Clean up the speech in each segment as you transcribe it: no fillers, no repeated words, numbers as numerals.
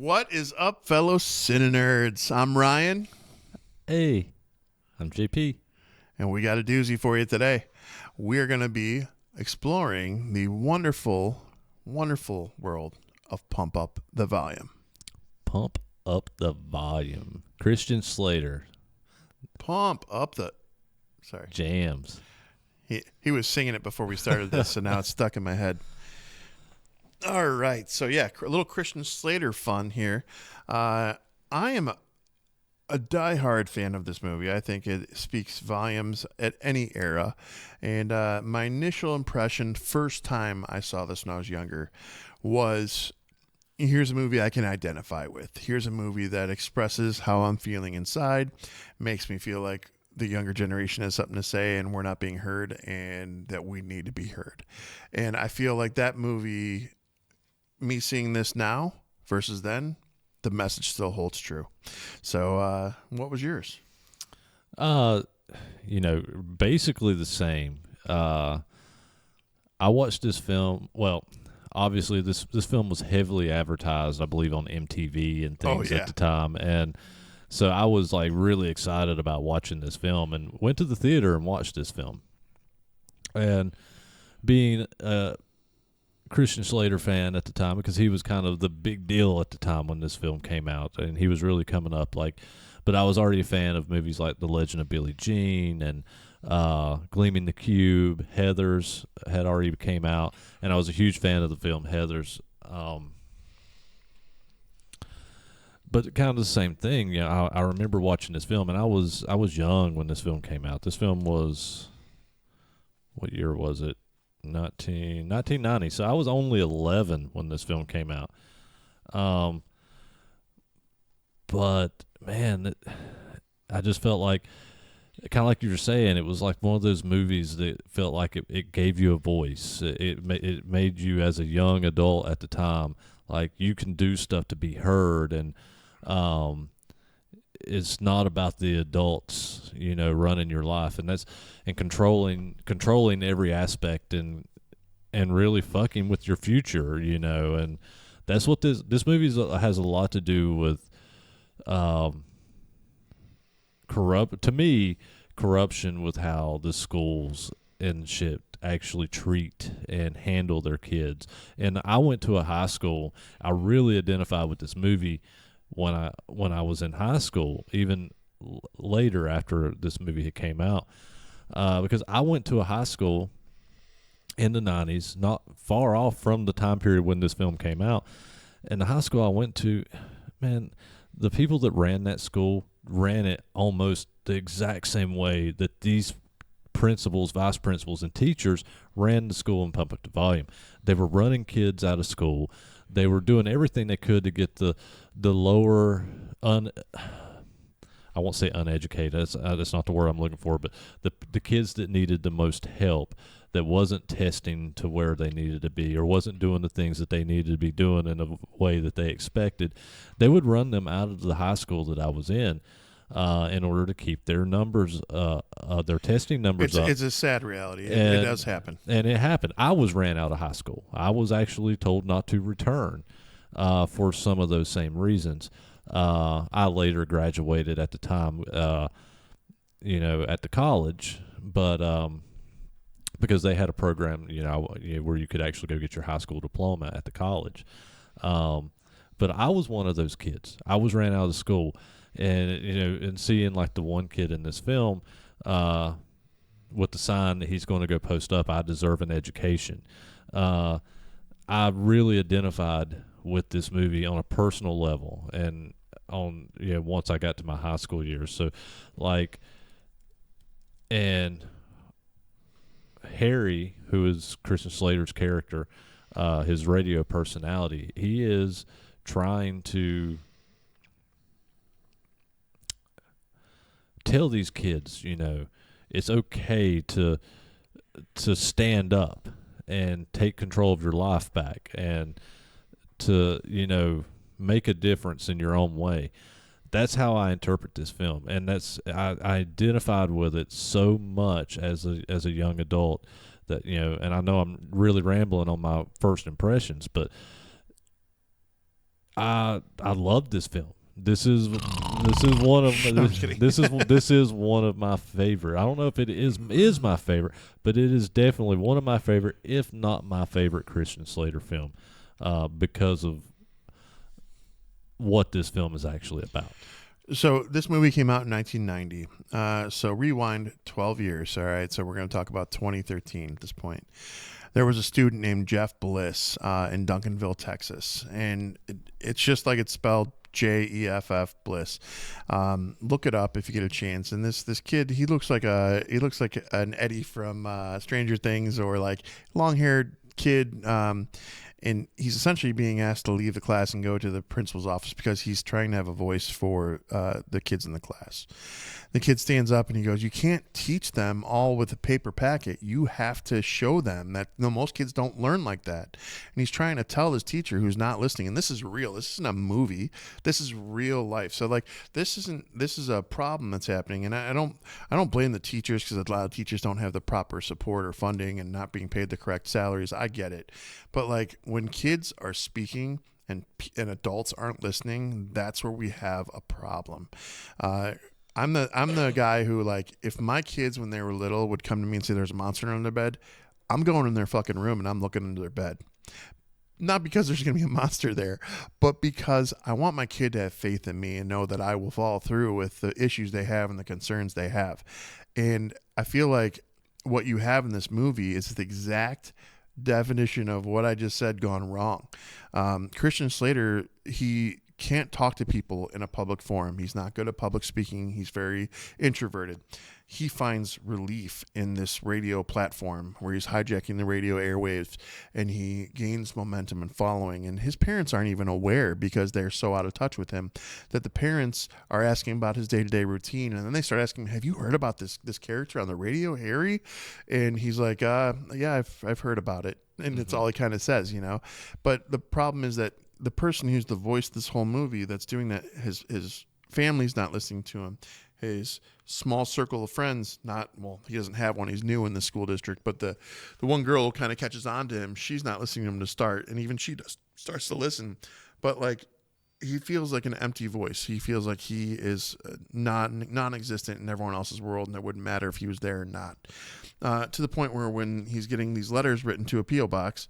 What is up, fellow CineNerds? I'm Ryan, Hey, I'm JP. and we got a doozy for you today. We're going to be exploring the wonderful, wonderful world of Pump Up the Volume. Pump up the volume. Christian Slater. Pump up the... Sorry. Jams. He was singing it before we started this, so now it's stuck in my head. All right. So, yeah, a little Christian Slater fun here. I am a diehard fan of this movie. I think it speaks volumes at any era. And my initial impression, first time I saw this when I was younger, was here's a movie I can identify with. Here's a movie that expresses how I'm feeling inside, makes me feel like the younger generation has something to say and we're not being heard and that we need to be heard. And I feel like that movie, me seeing this now versus then, the message still holds true. So, what was yours? Basically the same. I watched this film. Well, obviously this film was heavily advertised, I believe, on MTV and things at the time, and so I was like really excited about watching this film and went to the theater and watched this film. And being a Christian Slater fan at the time, because he was kind of the big deal at the time when this film came out, and he was really coming up. But I was already a fan of movies like The Legend of Billie Jean and Gleaming the Cube. Heathers had already came out, and I was a huge fan of the film Heathers. But kind of the same thing. You know, I remember watching this film, and I was young when this film came out. This film was, what year was it? 1990. So I was only 11 when this film came out. But man, I just felt like, kind of like you were saying, it was like one of those movies that felt like it gave you a voice. It made you, as a young adult at the time, like you can do stuff to be heard, and it's not about the adults, running your life, and controlling every aspect, and really fucking with your future, and that's what this movie has a lot to do with. Corruption with how the schools and shit actually treat and handle their kids. And I went to a high school. I really identified with this movie when I was in high school, even later after this movie had came out, because I went to a high school in the 90s, not far off from the time period when this film came out. And the high school I went to, man, the people that ran that school ran it almost the exact same way that these principals, vice principals, and teachers ran the school and Pump Up the Volume. They were running kids out of school. They were doing everything they could to get the lower, I won't say uneducated, that's not the word I'm looking for, but the kids that needed the most help, that wasn't testing to where they needed to be or wasn't doing the things that they needed to be doing in a way that they expected, they would run them out of the high school that I was in order to keep their numbers, their testing numbers up. It's a sad reality. It does happen. And it happened. I was ran out of high school. I was actually told not to return for some of those same reasons. I later graduated at the time, at the college, but because they had a program, where you could actually go get your high school diploma at the college. But I was one of those kids. I was ran out of school, and seeing like the one kid in this film, with the sign that he's going to go post up, "I deserve an education." I really identified with this movie on a personal level, and once I got to my high school years. So, and Harry, who is Christian Slater's character, his radio personality, he is trying to tell these kids, it's okay to stand up and take control of your life back, and to make a difference in your own way. That's how I interpret this film, and I identified with it so much as a young adult that and I know I'm really rambling on my first impressions, but I love this film. This is one of I'm just kidding. this is one of my favorite. I don't know if it is my favorite, but it is definitely one of my favorite, if not my favorite Christian Slater film, because of what this film is actually about. So this movie came out in 1990. So rewind 12 years. All right. So we're going to talk about 2013 at this point. There was a student named Jeff Bliss in Duncanville, Texas, and it's just like it's spelled Jeff Bliss. Look it up if you get a chance. And this kid, he looks like an Eddie from Stranger Things, or like long haired kid. And he's essentially being asked to leave the class and go to the principal's office because he's trying to have a voice for the kids in the class. The kid stands up and he goes, "You can't teach them all with a paper packet. You have to show them that most kids don't learn like that." And he's trying to tell his teacher, who's not listening, and this is real. This isn't a movie. This is real life. So like this is a problem that's happening, and I don't blame the teachers, because a lot of teachers don't have the proper support or funding and not being paid the correct salaries. I get it. But like when kids are speaking and adults aren't listening, that's where we have a problem. I'm the guy who, like, if my kids when they were little would come to me and say there's a monster under their bed, I'm going in their fucking room and I'm looking under their bed. Not because there's going to be a monster there, but because I want my kid to have faith in me and know that I will follow through with the issues they have and the concerns they have. And I feel like what you have in this movie is the exact definition of what I just said gone wrong. Christian Slater, he can't talk to people in a public forum. He's not good at public speaking. He's very introverted. He finds relief in this radio platform where he's hijacking the radio airwaves, and he gains momentum and following. And his parents aren't even aware, because they're so out of touch with him, that the parents are asking about his day-to-day routine. And then they start asking, "Have you heard about this character on the radio, Harry?" And he's like, "Yeah, I've heard about it." And it's all he kind of says, you know. But the problem is that the person who's the voice of this whole movie that's doing that, his family's not listening to him. His small circle of friends, he doesn't have one. He's new in the school district, but the one girl who kind of catches on to him, she's not listening to him to start, and even she starts to listen. But like, he feels like an empty voice. He feels like he is non-existent in everyone else's world, and it wouldn't matter if he was there or not. To the point where when he's getting these letters written to a P.O. box,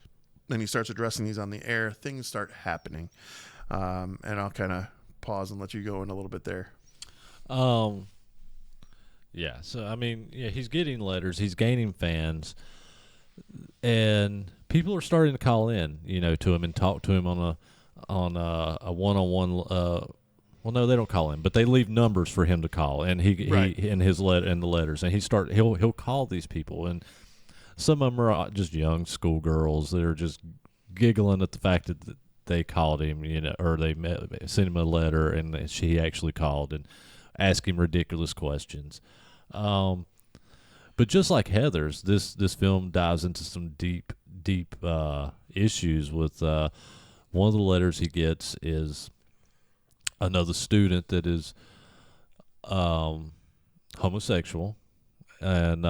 and he starts addressing these on the air, things start happening. And I'll kind of pause and let you go in a little bit there. Yeah. So I mean, yeah, he's getting letters, he's gaining fans, and people are starting to call in, to him and talk to him on a one-on-one. Well, no, they don't call him, but they leave numbers for him to call, and he in his in the letters, and he'll call these people, and some of them are just young schoolgirls that are just giggling at the fact that they called him, or they sent him a letter, and he actually called and asked him ridiculous questions. But just like Heather's, this film dives into some deep issues with one of the letters he gets is another student that is homosexual, and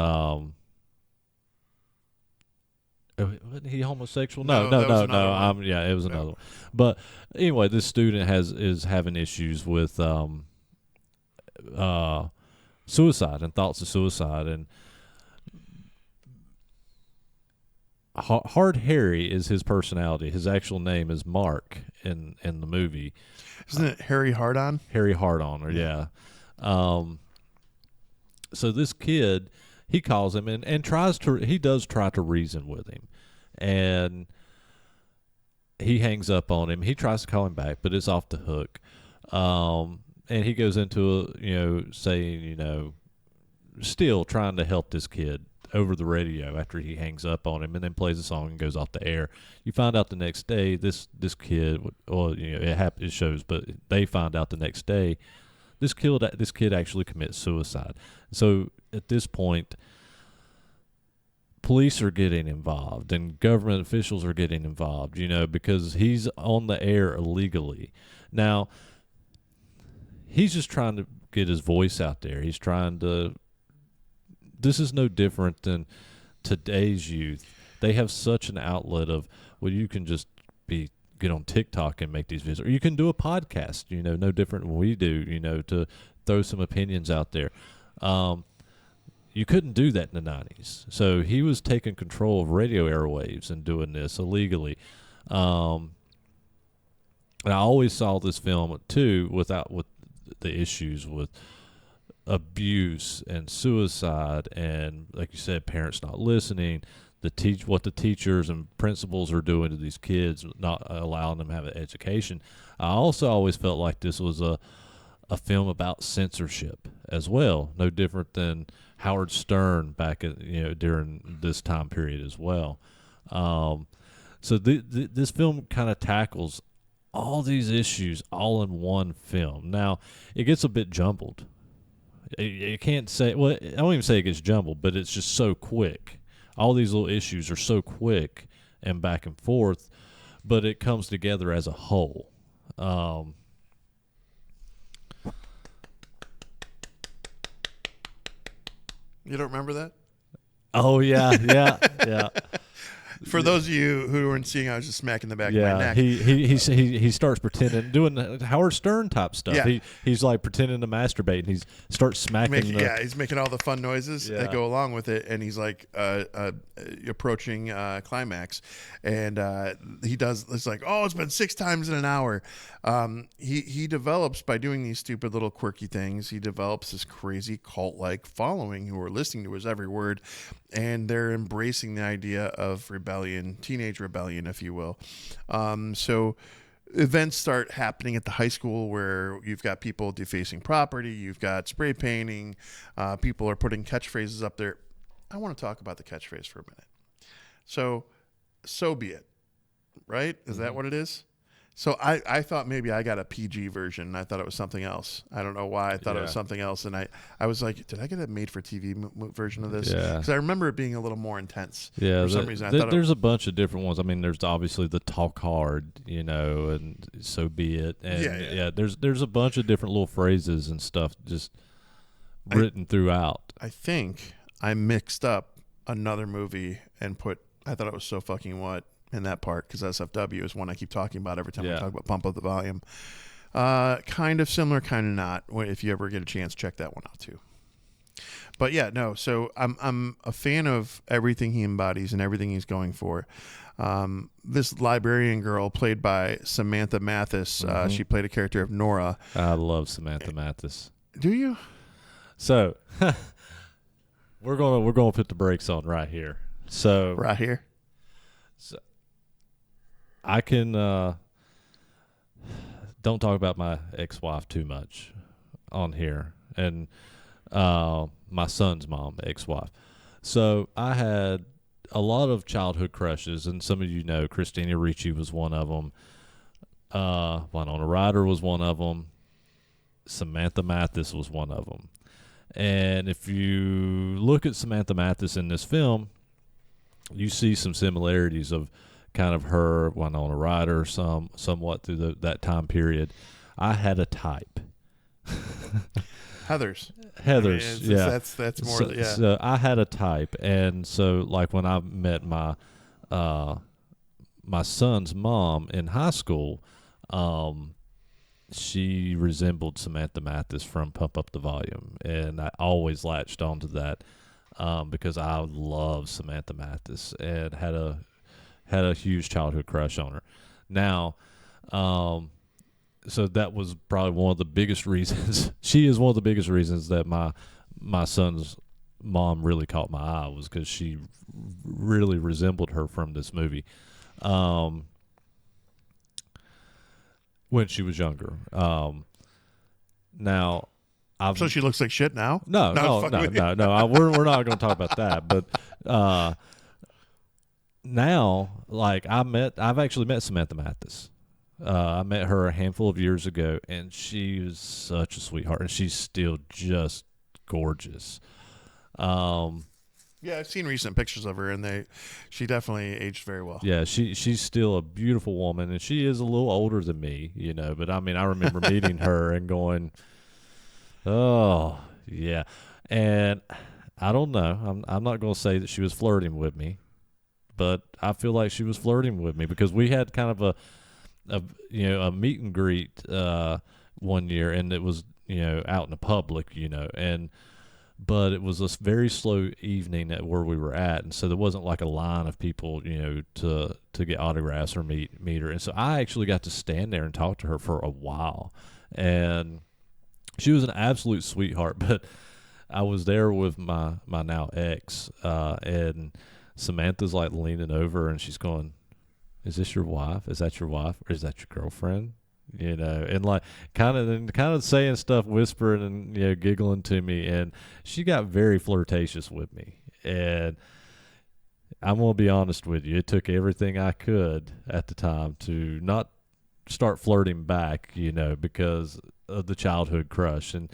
wasn't he homosexual? No. It was another one. But anyway, this student is having issues with suicide and thoughts of suicide, and Hard Harry is his personality. His actual name is Mark in the movie. Isn't it Harry Hardon? Harry Hardon, or yeah. So this kid, he calls him and he does try to reason with him, and he hangs up on him. He tries to call him back, but it's off the hook. And he goes into saying, still trying to help this kid over the radio after he hangs up on him, and then plays a song and goes off the air. You find out the next day this kid, it shows, but they find out the next day this kid actually commits suicide. So at this point, police are getting involved and government officials are getting involved, because he's on the air illegally. Now, he's just trying to get his voice out there. He's trying to. This is no different than today's youth. They have such an outlet of, well, you can just be get on TikTok and make these videos, or you can do a podcast, no different than we do, to throw some opinions out there. You couldn't do that in the 90s. So he was taking control of radio airwaves and doing this illegally. And I always saw this film too with the issues with abuse and suicide, and like you said, parents not listening, what the teachers and principals are doing to these kids, not allowing them to have an education. I also always felt like this was a film about censorship as well, no different than Howard Stern back at, during this time period as well. So this film kind of tackles all these issues all in one film. Now, it gets a bit jumbled. You can't say, well, I don't even say it gets jumbled, but it's just so quick. All these little issues are so quick and back and forth, but it comes together as a whole. You don't remember that? Oh, yeah. For those of you who weren't seeing, I was just smacking the back of my neck. He starts pretending, doing Howard Stern type stuff. Yeah. He's like pretending to masturbate, and he starts smacking. He's making all the fun noises that go along with it, and he's like approaching climax, and he does. It's like, oh, it's been 6 times in an hour. He develops, by doing these stupid little quirky things, he develops this crazy cult-like following who are listening to his every word, and they're embracing the idea of rebellion, teenage rebellion, if you will. So events start happening at the high school where you've got people defacing property, you've got spray painting, people are putting catchphrases up there. I want to talk about the catchphrase for a minute. So be it, right? Is that what it is? So I thought maybe I got a PG version. I thought it was something else. I don't know why I thought it was something else. And I was like, did I get a made-for-TV version of this? Yeah. Because I remember it being a little more intense. Yeah. For some reason, I thought there's a bunch of different ones. I mean, there's obviously the talk hard, and so be it. And there's a bunch of different little phrases and stuff just written throughout. I think I mixed up another movie and I thought it was So Fucking What in that part, because SFW is one I keep talking about every time I talk about Pump Up the Volume. Kind of similar, kind of not. If you ever get a chance, check that one out too. But yeah, no. So I'm a fan of everything he embodies and everything he's going for. This librarian girl, played by Samantha Mathis, she played a character of Nora. I love Samantha Mathis. Do you? So we're gonna put the brakes on right here. So right here. So I can don't talk about my ex-wife too much on here, and my son's mom, ex-wife. So I had a lot of childhood crushes, and some of you know Christina Ricci was one of them. Winona Ryder was one of them. Samantha Mathis was one of them. And if you look at Samantha Mathis in this film, you see some similarities of kind of her, Winona Ryder, somewhat through that time period. I had a type. Heather's. I mean, That's more. So I had a type, and so like when I met my son's mom in high school, she resembled Samantha Mathis from Pump Up the Volume, and I always latched onto that because I love Samantha Mathis and had a huge childhood crush on her. Now, so that was probably one of the biggest reasons. She is one of the biggest reasons that my son's mom really caught my eye, was because she really resembled her from this movie when she was younger. Now, so she looks like shit now? No. We're not going to talk about that. But now, like I've actually met Samantha Mathis. I met her a handful of years ago, and she is such a sweetheart, and she's still just gorgeous. Yeah, I've seen recent pictures of her, and she definitely aged very well. Yeah, she's still a beautiful woman, and she is a little older than me, but I mean, I remember meeting her and going, oh, yeah. And I don't know. I'm not going to say that she was flirting with me, but I feel like she was flirting with me because we had kind of a meet and greet one year, and it was out in the public, but it was a very slow evening at where we were at, and so there wasn't like a line of people, to get autographs or meet her. And so I actually got to stand there and talk to her for a while, and she was an absolute sweetheart. But I was there with my now ex, and Samantha's like leaning over, and she's going, "Is this your wife? Is that your wife? Or is that your girlfriend?" And like kind of saying stuff, whispering and giggling to me, and she got very flirtatious with me. And I'm gonna be honest with you, it took everything I could at the time to not start flirting back, because of the childhood crush. And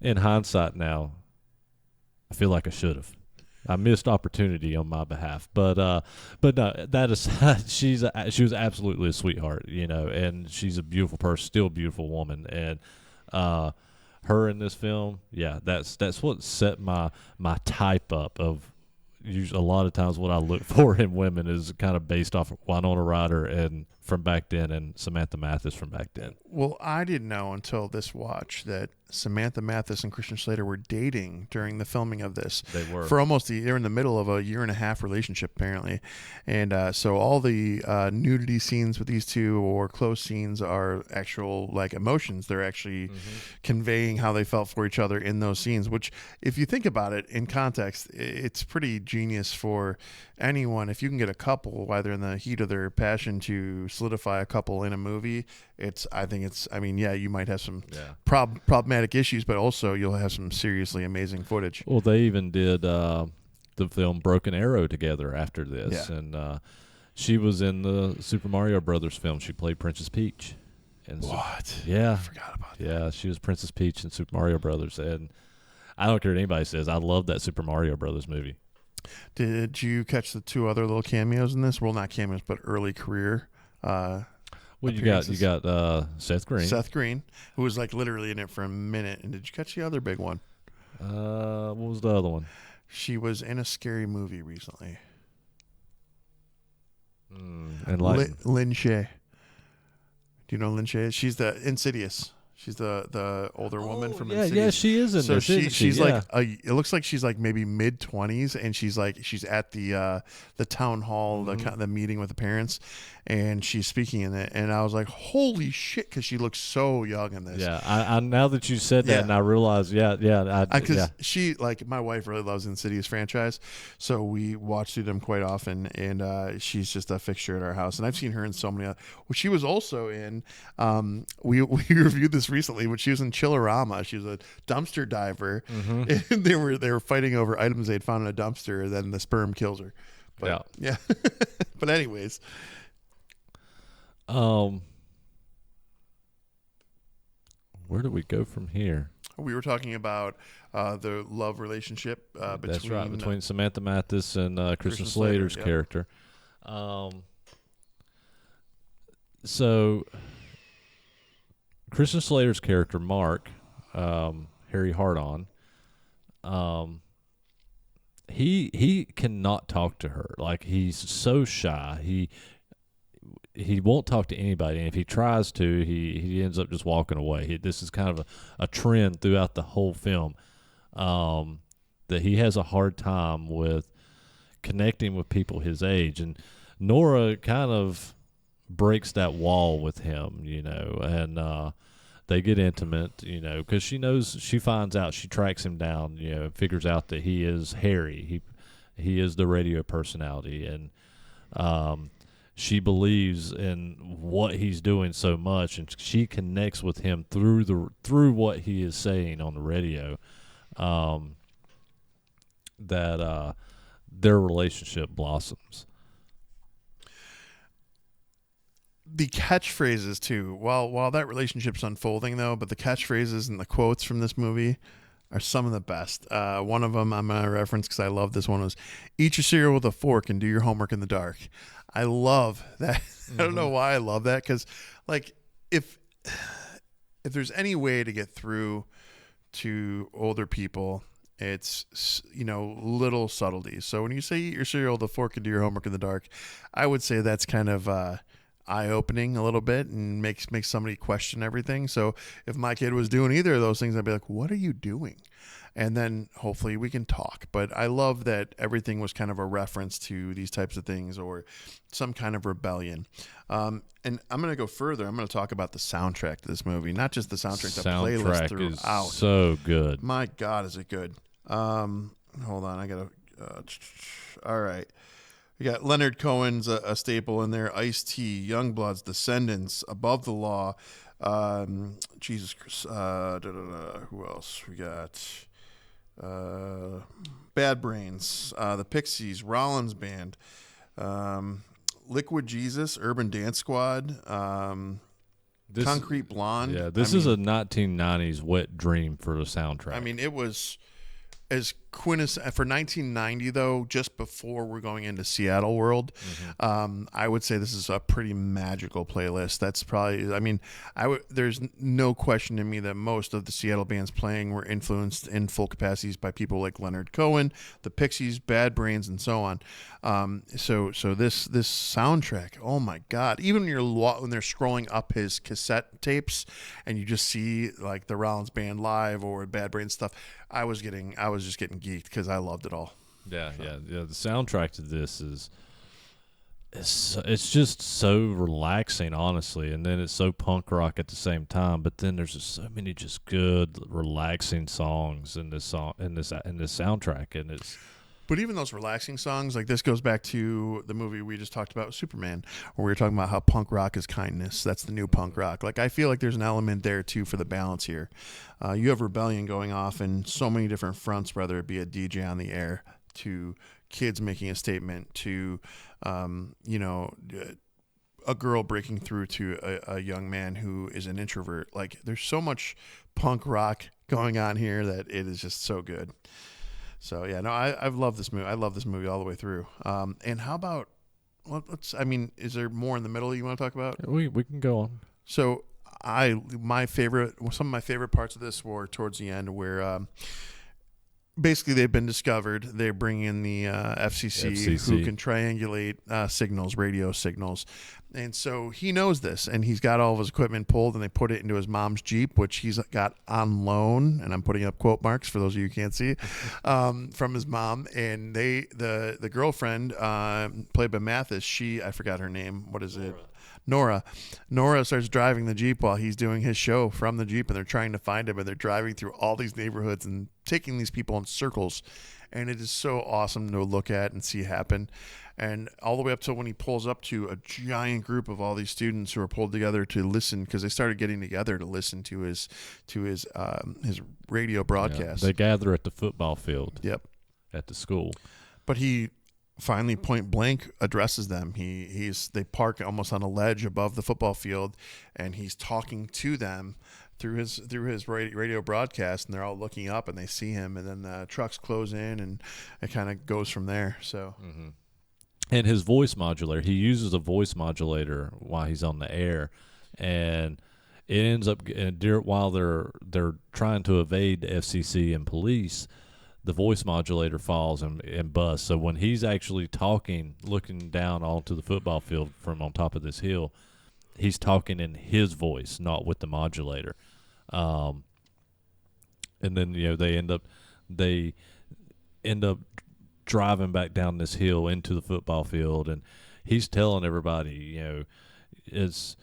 in hindsight now, I feel like I should have. I missed opportunity on my behalf, but no. That aside, she was absolutely a sweetheart, and she's a beautiful person, still a beautiful woman, and her in this film, yeah, that's what set my type up of. Usually, a lot of times, what I look for in women is kind of based off of Winona Ryder and from back then, and Samantha Mathis from back then. Well, I didn't know until this watch that Samantha Mathis and Christian Slater were dating during the filming of this. They were. For almost they're in the middle of a 1.5 year relationship, apparently. And so all the nudity scenes with these two or close scenes are actual like emotions. They're actually conveying how they felt for each other in those scenes, which if you think about it in context, it's pretty genius for anyone. If you can get a couple, either in the heat of their passion, to solidify a couple in a movie, you might have some problematic issues, but also you'll have some seriously amazing footage. Well, they even did the film Broken Arrow together after this, and she was in the Super Mario Brothers film. She played Princess Peach. And What? Yeah. I forgot about that. Yeah, she was Princess Peach in Super Mario Brothers, and I don't care what anybody says, I love that Super Mario Brothers movie. Did you catch the two other little cameos in this? Well, not cameos, but early career. Well, you got Seth Green. Seth Green, who was like literally in it for a minute. And did you catch the other big one? What was the other one? She was in a scary movie recently. And like Lin Shaye. Do you know Lin Shaye? She's the Insidious. She's the older woman from Insidious. Yeah, she is in so this. She's like it looks like she's like maybe mid-20s, and she's at the town hall, the meeting with the parents, and she's speaking in it, and I was like, holy shit, because she looks so young in this. Yeah, I now that you said that, and I realized, because she, like, my wife really loves the Insidious franchise, so we watch through them quite often, and she's just a fixture at our house, and I've seen her in so many. She was also in. We reviewed this recently, but she was in Chillerama. She was a dumpster diver, and they were fighting over items they'd found in a dumpster, and then the sperm kills her. But, yeah. But anyways, where do we go from here? we were talking about the love relationship between. That's right, between Samantha Mathis and Christian Slater's character. So Christian Slater's character, Mark, Harry Hardon, he cannot talk to her. Like, he's so shy. He won't talk to anybody, and if he tries to, he ends up just walking away. This is kind of a trend throughout the whole film, that he has a hard time with connecting with people his age. And Nora kind of breaks that wall with him, and they get intimate, because she finds out, she tracks him down, figures out that he is Harry. He is the radio personality, and she believes in what he's doing so much, and she connects with him through what he is saying on the radio, that their relationship blossoms. The catchphrases too. While that relationship's unfolding though, but the catchphrases and the quotes from this movie are some of the best. One of them I'm gonna reference because I love this one, was "Eat your cereal with a fork and do your homework in the dark." I love that. I don't know why I love that, because like if there's any way to get through to older people, it's little subtleties. So when you say "eat your cereal with a fork and do your homework in the dark," I would say that's kind of eye-opening a little bit and makes somebody question everything. So if my kid was doing either of those things, I'd be like, what are you doing? And then hopefully we can talk. But I love that everything was kind of a reference to these types of things or some kind of rebellion. And I'm going to go further. I'm going to talk about the soundtrack to this movie, not just the soundtrack, the playlist throughout. Is so good. My God, is it good? Hold on, I got to. All right. We got Leonard Cohen's a staple in there. Ice-T, Youngbloods, Descendants, Above the Law. Jesus Christ. Who else? We got Bad Brains, the Pixies, Rollins Band, Liquid Jesus, Urban Dance Squad, Concrete Blonde. Yeah, this is a 1990s wet dream for the soundtrack. I mean, it was as quintessential for 1990, though, just before we're going into Seattle world. I would say this is a pretty magical playlist. That's probably, I mean, there's no question to me that most of the Seattle bands playing were influenced in full capacities by people like Leonard Cohen, the Pixies, Bad Brains, and so on. So this soundtrack, oh my God! Even when they're scrolling up his cassette tapes and you just see like the Rollins Band live or Bad Brains stuff, I was just getting geeked because I loved it all. Yeah. The soundtrack to this it's just so relaxing, honestly, and then it's so punk rock at the same time. But then there's just so many just good, relaxing songs in this soundtrack, and it's. But even those relaxing songs, like this goes back to the movie we just talked about, Superman, where we were talking about how punk rock is kindness. That's the new punk rock. Like, I feel like there's an element there, too, for the balance here. You have rebellion going off in so many different fronts, whether it be a DJ on the air, to kids making a statement, to, a girl breaking through to a young man who is an introvert. Like, there's so much punk rock going on here that it is just so good. So yeah, no, I've loved this movie. I love this movie all the way through. And how about is there more in the middle you want to talk about? We can go on. So some of my favorite parts of this were towards the end where basically they've been discovered. They bring in the FCC who can triangulate signals, radio signals. And so he knows this, and he's got all of his equipment pulled, and they put it into his mom's Jeep, which he's got on loan, and I'm putting up quote marks for those of you who can't see, from his mom. And the girlfriend, played by Mathis, I forgot her name. What is it? Nora starts driving the Jeep while he's doing his show from the Jeep, and they're trying to find him, and they're driving through all these neighborhoods and taking these people in circles. And it is so awesome to look at and see happen. And all the way up to when he pulls up to a giant group of all these students who are pulled together to listen, because they started getting together to listen to his radio broadcast. Yeah, they gather at the football field. Yep. At the school. But he finally point blank addresses them. They park almost on a ledge above the football field, and he's talking to them through his radio broadcast, and they're all looking up and they see him, and then the trucks close in, and it kind of goes from there. So. Mm-hmm. And his voice modulator, he uses a voice modulator while he's on the air, and it ends up while they're trying to evade the FCC and police, the voice modulator falls and busts. So when he's actually talking, looking down onto the football field from on top of this hill, he's talking in his voice, not with the modulator. And then they end up driving back down this hill into the football field, and he's telling everybody, it's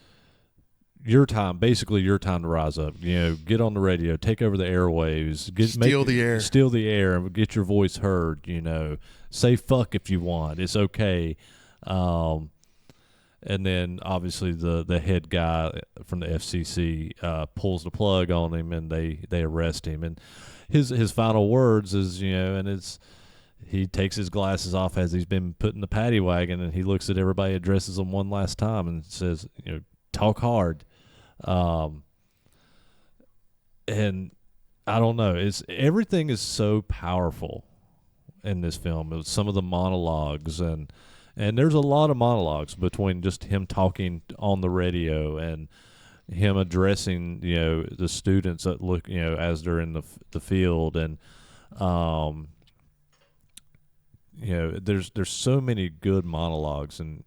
your time, basically your time to rise up. Get on the radio, take over the airwaves, steal the air, and get your voice heard. Say fuck if you want, it's okay. And then obviously the head guy from the FCC pulls the plug on him, and they arrest him. And his final words is, and it's. He takes his glasses off as he's been put in the paddy wagon, and he looks at everybody, addresses them one last time, and says, talk hard. And I don't know. Everything is so powerful in this film. It was some of the monologues, and there's a lot of monologues between just him talking on the radio and him addressing, the students that look, as they're in the field, and there's so many good monologues, and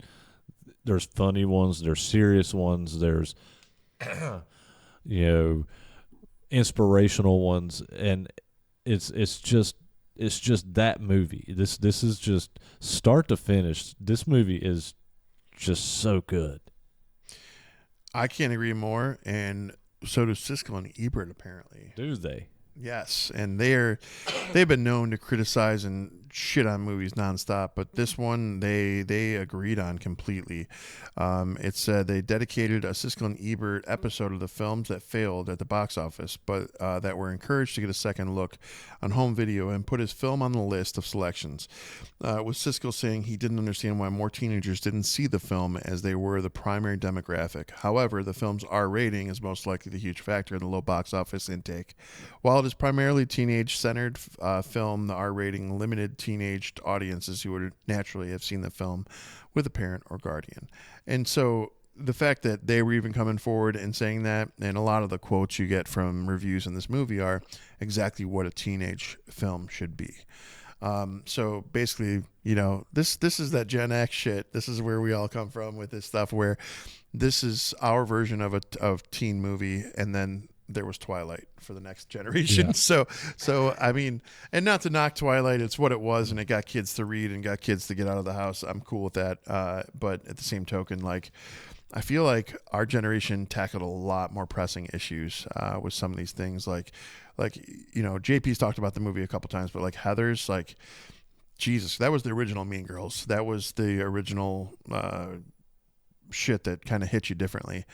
there's funny ones, there's serious ones, there's inspirational ones, and it's just that movie. This is just start to finish. This movie is just so good. I can't agree more, and so do Siskel and Ebert apparently. Do they? Yes, and they've been known to criticize and shit on movies nonstop, but this one they agreed on completely. It said they dedicated a Siskel and Ebert episode of the films that failed at the box office, but that were encouraged to get a second look on home video, and put his film on the list of selections. With Siskel saying he didn't understand why more teenagers didn't see the film, as they were the primary demographic. However, the film's R rating is most likely the huge factor in the low box office intake. While it is primarily teenage-centered film, the R rating limited teenaged audiences who would naturally have seen the film with a parent or guardian. And so the fact that they were even coming forward and saying that, and a lot of the quotes you get from reviews in this movie are exactly what a teenage film should be. So basically, this is that Gen X shit. This is where we all come from with this stuff, where this is our version of a teen movie, and then there was Twilight for the next generation. Yeah. So I mean, and not to knock Twilight, it's what it was, and it got kids to read and got kids to get out of the house. I'm cool with that. But at the same token, like, I feel like our generation tackled a lot more pressing issues with some of these things. Like JP's talked about the movie a couple times, but like Heathers, like, Jesus, that was the original Mean Girls. That was the original shit that kind of hit you differently.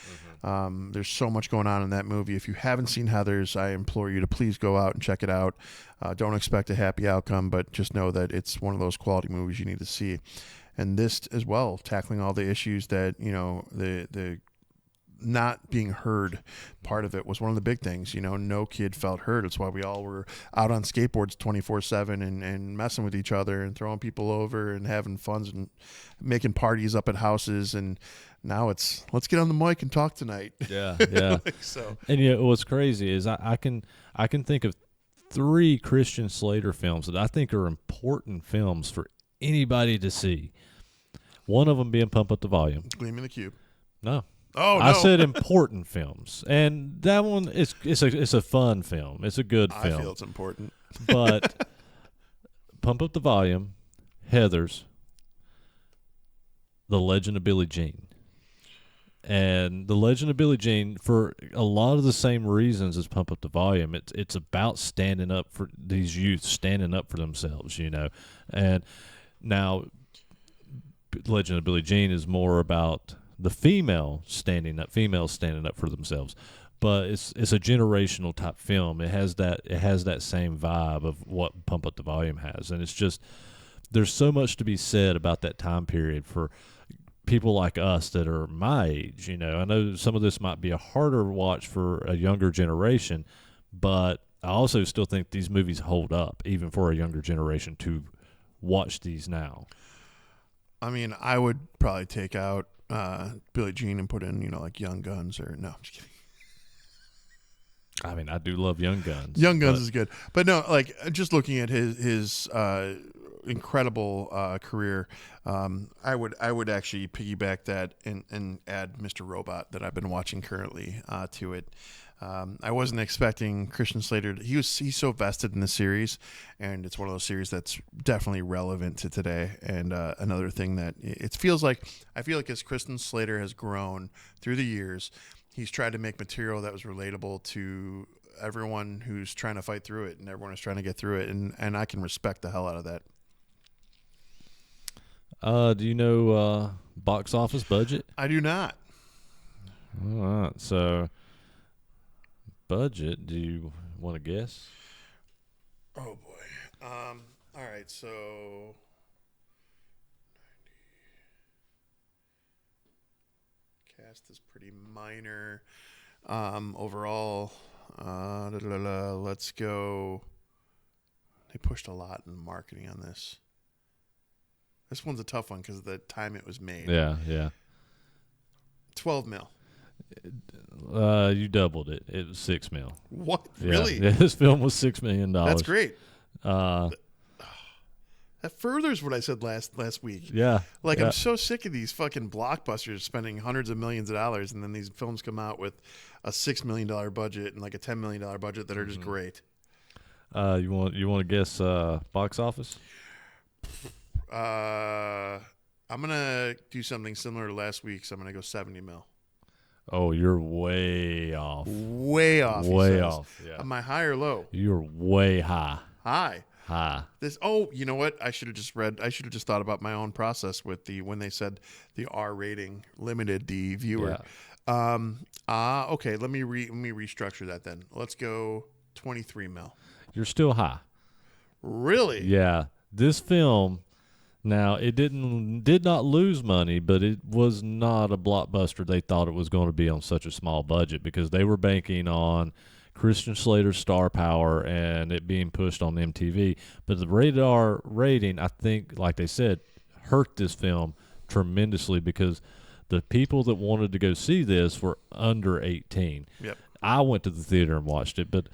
Mm-hmm. There's so much going on in that movie. If you haven't seen Heathers, I implore you to please go out and check it out. Don't expect a happy outcome, but just know that it's one of those quality movies you need to see. And this as well, tackling all the issues that, the not being heard part of it was one of the big things. No kid felt heard. It's why we all were out on skateboards 24/7 and messing with each other and throwing people over and having fun and making parties up at houses. And now it's, let's get on the mic and talk tonight. Yeah. So, and what's crazy is I can think of 3 Christian Slater films that I think are important films for anybody to see. One of them being Pump Up the Volume. Gleaming the Cube. No. Oh, no. I said important films, and that one it's a fun film. It's a good film. I feel it's important. But Pump Up the Volume, Heathers, The Legend of Billie Jean. And The Legend of Billie Jean, for a lot of the same reasons as Pump Up the Volume, it's about standing up for these youth, standing up for themselves, And now Legend of Billie Jean is more about the females standing up for themselves, but it's a generational type film. It has that same vibe of what Pump Up the Volume has, and it's just, there's so much to be said about that time period for people like us that are my age. I know some of this might be a harder watch for a younger generation, but I also still think these movies hold up even for a younger generation to watch these now. I mean, I would probably take out Billie Jean and put in, like Young Guns no, I'm just kidding. I mean, I do love Young Guns. Young Guns is good. But no, like, just looking at his incredible career, I would actually piggyback that and add Mr. Robot that I've been watching currently to it. I wasn't expecting Christian Slater. He's so vested in the series, and it's one of those series that's definitely relevant to today. And another thing that I feel like as Christian Slater has grown through the years, he's tried to make material that was relatable to everyone who's trying to fight through it, and everyone who's trying to get through it. And I can respect the hell out of that. Do you know box office budget? I do not. All right, so budget, do you want to guess? Oh boy. All right, so cast is pretty minor. Overall, let's go. They pushed a lot in marketing on this. This one's a tough one because of the time it was made. Yeah. 12 mil. You doubled it. It was $6 million. What? Yeah. Really? Yeah, this film was $6 million. That's great. That's That furthers what I said last week. Yeah. Like, yeah. I'm so sick of these fucking blockbusters spending hundreds of millions of dollars, and then these films come out with a $6 million budget and like a $10 million budget that are just great. You want to guess box office? I'm gonna do something similar to last week, so I'm gonna go 70 mil. Oh, you're way off. Way off. Way off. Yeah. Am I high or low? You're way high. High. High. You know what? I should have just thought about my own process with when they said the R rating limited the viewer. Yeah. Okay, let me restructure that then. Let's go 23 mil. You're still high. Really? Yeah. This film, now it did not lose money, but it was not a blockbuster they thought it was going to be on such a small budget, because they were banking on Christian Slater's star power and it being pushed on MTV. But the rated R rating, I think, like they said, hurt this film tremendously, because the people that wanted to go see this were under 18. Yep. I went to the theater and watched it, but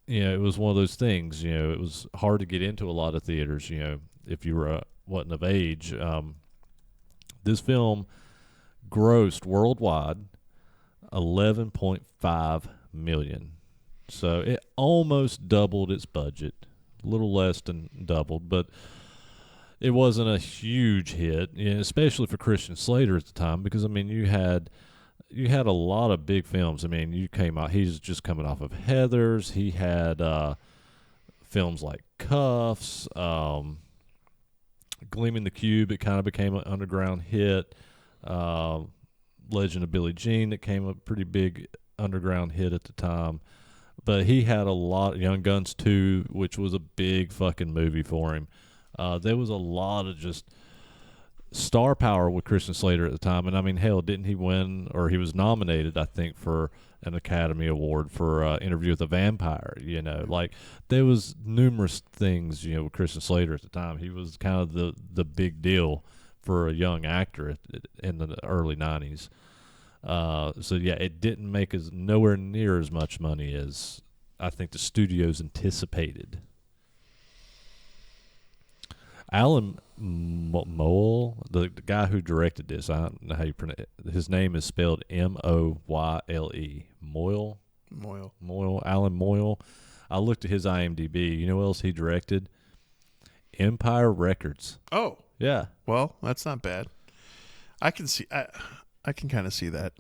it was one of those things. It was hard to get into a lot of theaters. If you were wasn't of age. This film grossed worldwide $11.5 million, so it almost doubled its budget, a little less than doubled, but it wasn't a huge hit, especially for Christian Slater at the time, because you had a lot of big films. He's just coming off of Heathers. He had films like Cuffs, Gleaming the Cube. It kind of became an underground hit. Legend of Billie Jean, that came a pretty big underground hit at the time. But he had a lot. Young Guns 2, which was a big fucking movie for him. There was a lot of just star power with Christian Slater at the time. And hell, didn't he win, or he was nominated, I think, for an Academy Award for Interview with a Vampire? Like, there was numerous things, with Christian Slater at the time. He was kind of the big deal for a young actor in the early 90s. It didn't make nowhere near as much money as I think the studios anticipated. Alan Moyle, the guy who directed this, I don't know how you pronounce it. His name is spelled Moyle. Moyle. Alan Moyle. I looked at his IMDb. You know what else he directed? Empire Records. Oh. Yeah. Well, that's not bad. I can kind of see that.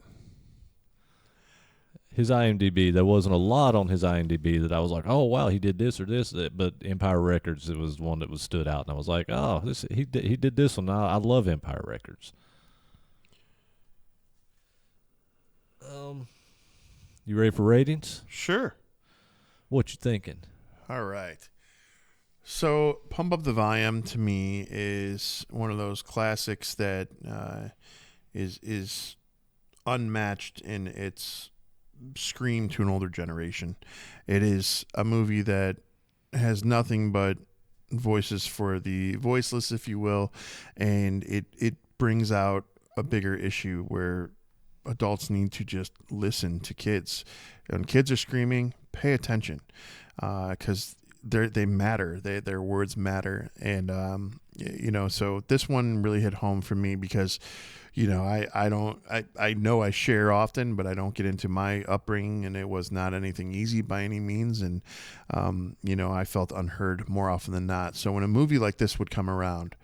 His IMDb, there wasn't a lot on his IMDb that I was like, oh wow, he did this or this. But Empire Records, it was one that was stood out, and I was like, oh, he did this one. I love Empire Records. You ready for ratings? Sure. What you thinking? All right. So, Pump Up the Volume to me is one of those classics that is unmatched in its scream to an older generation. It is a movie that has nothing but voices for the voiceless, if you will, and it brings out a bigger issue where adults need to just listen to kids. When kids are screaming, pay attention, because they matter. Their words matter, and so this one really hit home for me because, I know I share often, but I don't get into my upbringing, and it was not anything easy by any means, and I felt unheard more often than not. So when a movie like this would come around,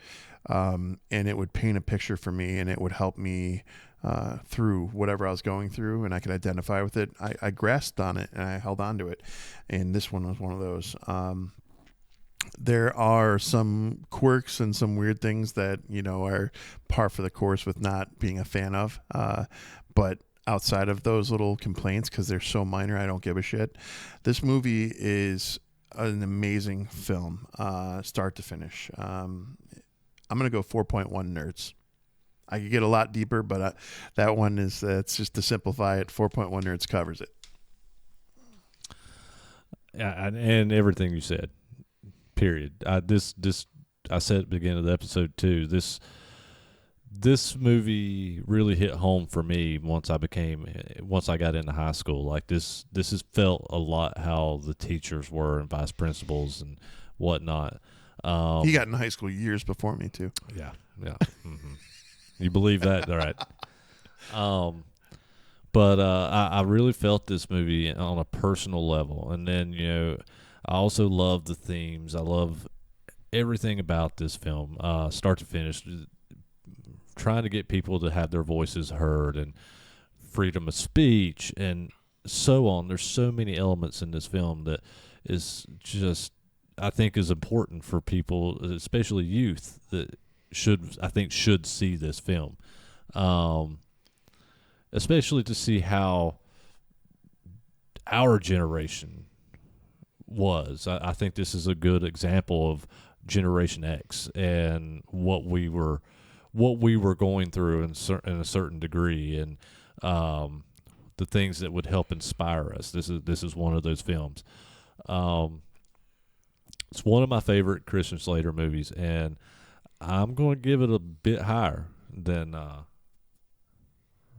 and it would paint a picture for me, and it would help me through whatever I was going through, and I could identify with it, I grasped on it and I held on to it. And this one was one of those. There are some quirks and some weird things that, are par for the course with not being a fan of. But outside of those little complaints, because they're so minor, I don't give a shit. This movie is an amazing film, start to finish. I'm going to go 4.1 nerds. I could get a lot deeper, but that one it's just to simplify it. 4.1 nerds covers it. Yeah, and everything you said. Period. I said at the beginning of the episode too. This movie really hit home for me once I got into high school. Like this has felt a lot how the teachers were and vice principals and whatnot. He got in high school years before me too. Yeah. You believe that? All right. But I really felt this movie on a personal level. And then, I also love the themes. I love everything about this film, start to finish, trying to get people to have their voices heard and freedom of speech and so on. There's so many elements in this film that is just, I think, is important for people, especially youth, that should see this film. Especially to see how our generation was. I think this is a good example of Generation X and what we were going through in a certain degree, and the things that would help inspire us. This is one of those films. It's one of my favorite Christian Slater movies, and I'm going to give it a bit higher than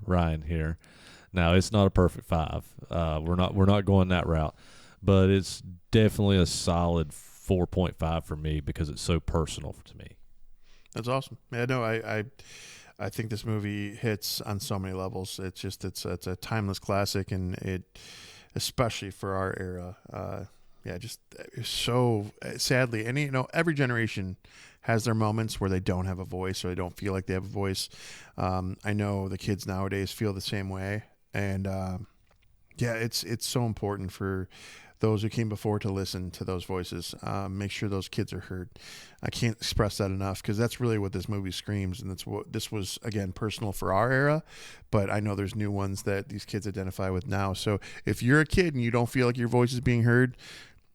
Ryan here. Now, it's not a perfect 5. We're not going that route, but it's definitely a solid 4.5 for me because it's so personal to me. That's awesome. Yeah, no, I think this movie hits on so many levels. It's a timeless classic, and it, especially for our era, just so sadly, and every generation has their moments where they don't have a voice or they don't feel like they have a voice. I know the kids nowadays feel the same way, and it's so important for those who came before to listen to those voices. Make sure those kids are heard. I can't express that enough, because that's really what this movie screams, and that's what this was, again, personal for our era, but I know there's new ones that these kids identify with now. So if you're a kid and you don't feel like your voice is being heard,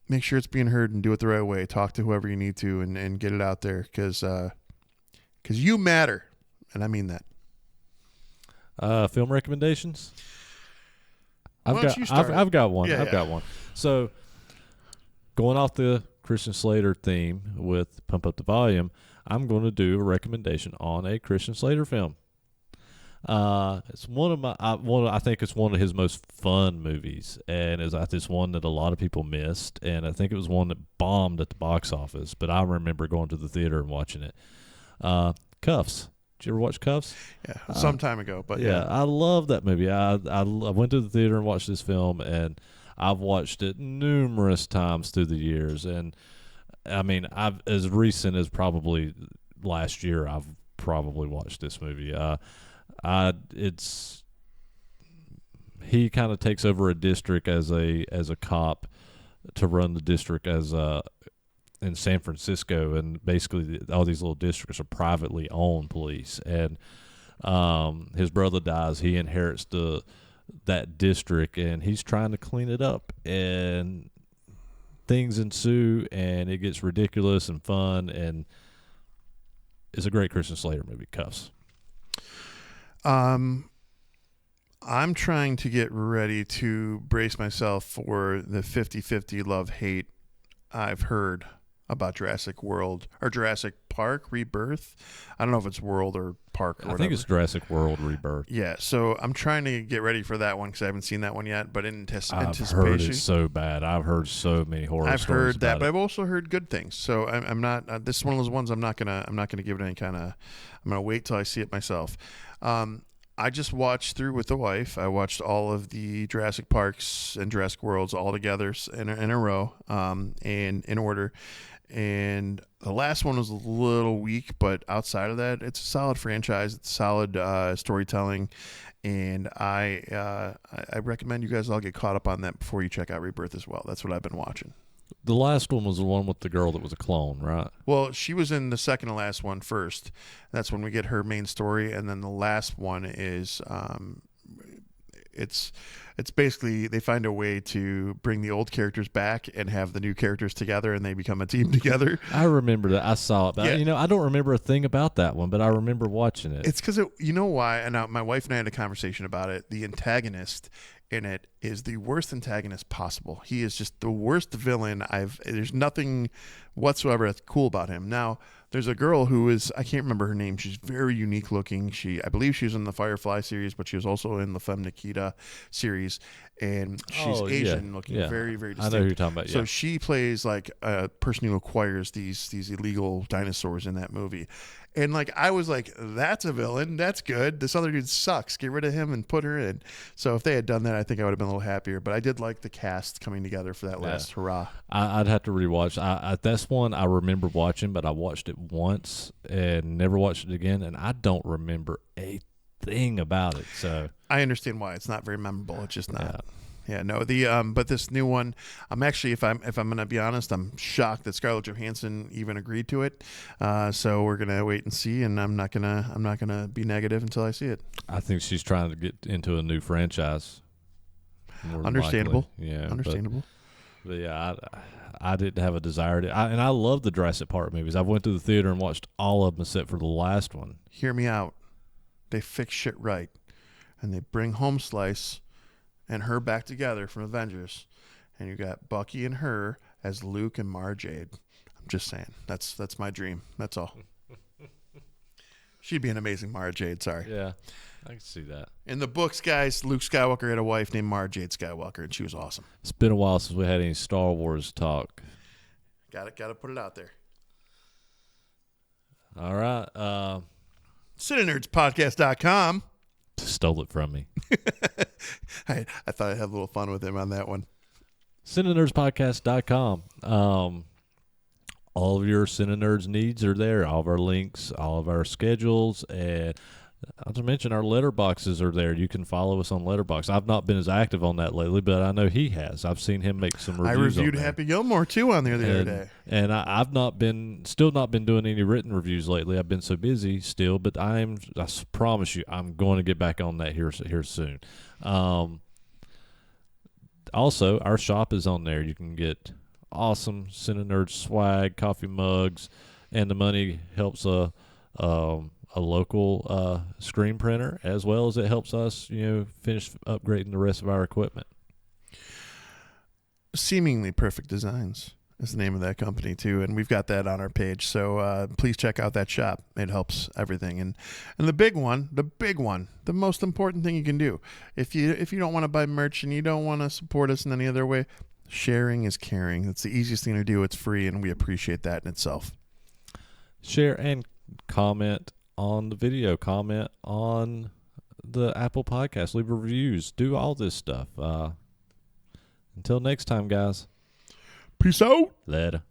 make sure it's being heard and do it the right way. Talk to whoever you need to and get it out there, because you matter, and I mean that. Film recommendations? Why don't you start? I've got one. Yeah, I've got one. So, going off the Christian Slater theme with Pump Up the Volume, I'm going to do a recommendation on a Christian Slater film. It's I think it's one of his most fun movies, and it's one that a lot of people missed, and I think it was one that bombed at the box office, but I remember going to the theater and watching it. Cuffs. Did you ever watch Cuffs? Yeah, some time ago, but yeah, I love that movie. I went to the theater and watched this film, and I've watched it numerous times through the years, and I mean, I've as recent as probably last year, I've probably watched this movie. He kind of takes over a district as a cop to run the district in San Francisco, and basically all these little districts are privately owned police, and his brother dies. He inherits that district, and he's trying to clean it up, and things ensue, and it gets ridiculous and fun, and it's a great Christian Slater movie. Cuffs. I'm trying to get ready to brace myself for the 50-50 love-hate I've heard about Jurassic World or Jurassic Park Rebirth. I don't know if it's World or Park or whatever. I think it's Jurassic World Rebirth. Yeah, so I'm trying to get ready for that one because I haven't seen that one yet. But in anticipation, I've heard it's so bad. I've heard so many horror stories. I've heard that, about but I've also heard good things. So I'm not. This is one of those ones I'm not gonna give it any kind of. I'm gonna wait till I see it myself. I just watched through with the wife. I watched all of the Jurassic Parks and Jurassic Worlds all together in a row, and in order. And the last one was a little weak, but outside of that, it's a solid franchise. It's solid storytelling, and I recommend you guys all get caught up on that before you check out Rebirth as well. That's what I've been watching. The last one was the one with the girl that was a clone, right? Well, she was in the second to last one first. That's when we get her main story, and then the last one is it's basically they find a way to bring the old characters back and have the new characters together, and they become a team together. I remember that. I saw it. But Yeah. I don't remember a thing about that one, but I remember watching it. It's because you know why? And my wife and I had a conversation about it. The antagonist in it is the worst antagonist possible. He is just the worst villain there's nothing whatsoever that's cool about him. Now, there's a girl who is, I can't remember her name. She's very unique looking. I believe she was in the Firefly series, but she was also in the Femme Nikita series. And she's Asian looking, very, very distinct. I know who you're talking about. So she plays like a person who acquires these illegal dinosaurs in that movie. And like, I was like, that's a villain. That's good. This other dude sucks. Get rid of him and put her in. So if they had done that, I think I would have been a little happier. But I did like the cast coming together for that last hurrah. I'd have to rewatch. That's one I remember watching, but I watched it once and never watched it again, and I don't remember a thing about it. So I understand why it's not very memorable. It's just not. Yeah, no. But this new one, I'm actually, if I'm gonna be honest, I'm shocked that Scarlett Johansson even agreed to it. So we're gonna wait and see, and I'm not gonna be negative until I see it. I think she's trying to get into a new franchise. Understandable. Likely. Yeah, understandable. But yeah, I didn't have a desire to. And I love the Jurassic Park movies. I went to the theater and watched all of them except for the last one. Hear me out. They fix shit right, and they bring home Slice and her back together from Avengers, and you got Bucky and her as Luke and Mara Jade. I'm just saying, that's my dream. That's all. She'd be an amazing Mara Jade. Sorry. Yeah, I can see that. In the books, guys, Luke Skywalker had a wife named Mara Jade Skywalker, and she was awesome. It's been a while since we had any Star Wars talk. Got to put it out there. All right. CineNerdsPodcast.com. Stole it from me. I thought I'd have a little fun with him on that one. CineNerdsPodcast.com. All of your CineNerds needs are there. All of our links, all of our schedules, and not to mention our letterboxes are there. You can follow us on Letterboxd. I've not been as active on that lately, but I know he has. I've seen him make some reviews. I reviewed Happy Gilmore too on there the other day, and I've still not been doing any written reviews lately. I've been so busy still, but I promise you, I'm going to get back on that here soon. Also, our shop is on there. You can get awesome CineNerds swag, coffee mugs, and the money helps a local screen printer, as well as it helps us, finish upgrading the rest of our equipment. Seemingly Perfect Designs is the name of that company too, and we've got that on our page. So please check out that shop. It helps everything. And the big one, the most important thing you can do, if you don't want to buy merch and you don't want to support us in any other way, sharing is caring. It's the easiest thing to do. It's free, and we appreciate that in itself. Share and comment on the video, comment on the Apple Podcast, leave reviews, do all this stuff. Until next time, guys. Peace out. Later.